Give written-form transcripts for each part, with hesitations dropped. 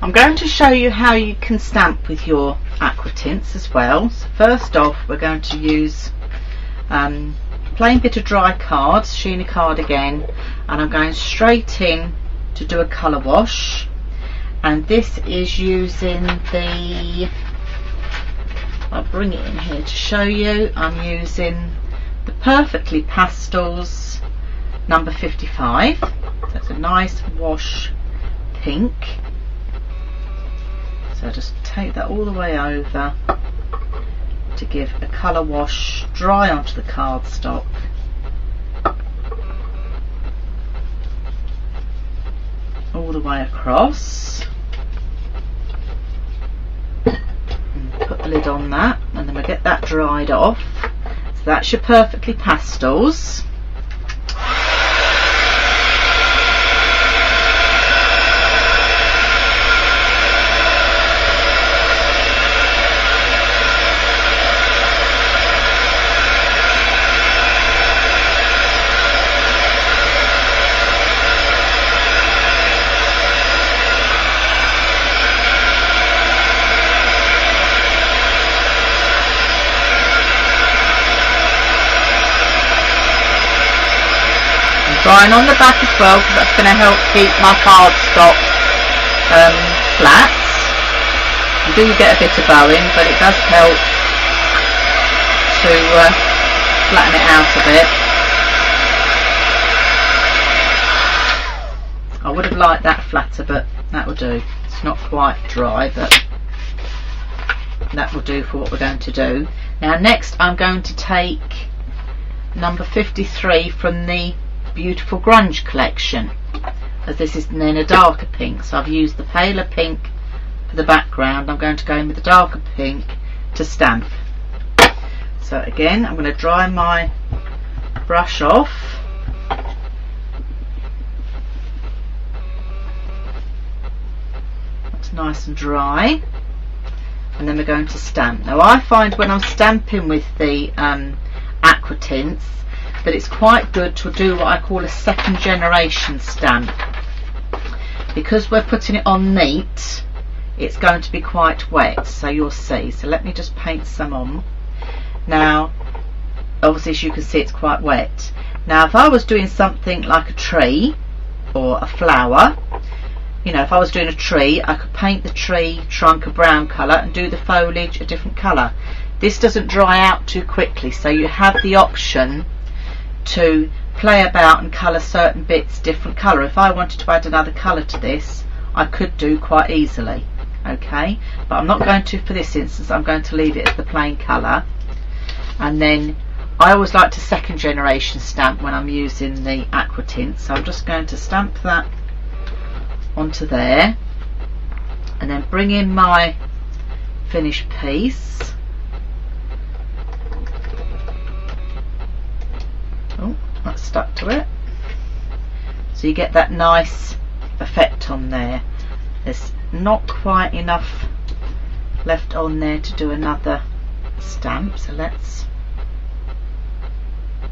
I'm going to show you how you can stamp with your aqua tints as well. So first off, we're going to use plain bit of dry card, sheeny card again, and I'm going straight in to do a colour wash. And this is using the, I'll bring it in here to show you, I'm using the Perfectly Pastels number 55. So it's a nice wash pink. So just take that all the way over to give a colour wash, dry onto the cardstock. All the way across. And put the lid on that, and then we'll get that dried off. So that's your Perfectly Pastels. Drying on the back as well, because that's going to help keep my cardstock flat. You do get a bit of bowing, but it does help to flatten it out a bit. I would have liked that flatter, but that will do. It's not quite dry, but that will do for what we're going to do. Now next I'm going to take number 53 from the Beautiful Grunge collection, as this is in a darker pink, so I've used the paler pink for the background. I'm going to go in with the darker pink to stamp. So again, I'm going to dry my brush off. That's nice and dry, and then we're going to stamp. Now I find when I'm stamping with the aqua tints that it's quite good to do what I call a second generation stamp, because we're putting it on neat. It's going to be quite wet, so you'll see. So let me just paint some on. Now obviously, as you can see, it's quite wet. Now if I was doing something like a tree or a flower, you know, if I was doing a tree, I could paint the tree trunk a brown colour and do the foliage a different colour. This doesn't dry out too quickly, so you have the option to play about and colour certain bits different colour. If I wanted to add another colour to this, I could do quite easily. Okay, but I'm not going to for this instance. I'm going to leave it as the plain colour. And then I always like to second generation stamp when I'm using the aqua tint, so I'm just going to stamp that onto there and then bring in my finished piece. Oh, that's stuck to it. So you get that nice effect on there. There's not quite enough left on there to do another stamp, so let's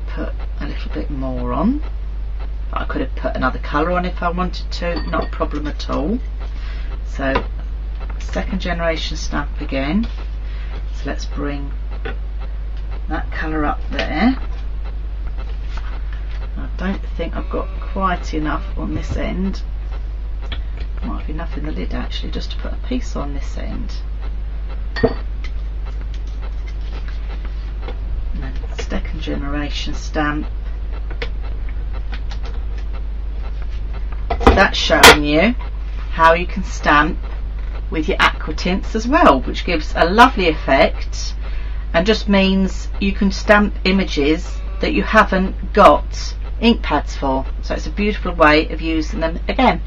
put a little bit more on. I could have put another colour on if I wanted to, not a problem at all. So second generation stamp again. So let's bring that colour up there. I don't think I've got quite enough on this end. Might have enough in the lid actually, just to put a piece on this end. And then second generation stamp. So that's showing you how you can stamp with your aqua tints as well, which gives a lovely effect and just means you can stamp images that you haven't got ink pads for. So it's a beautiful way of using them again.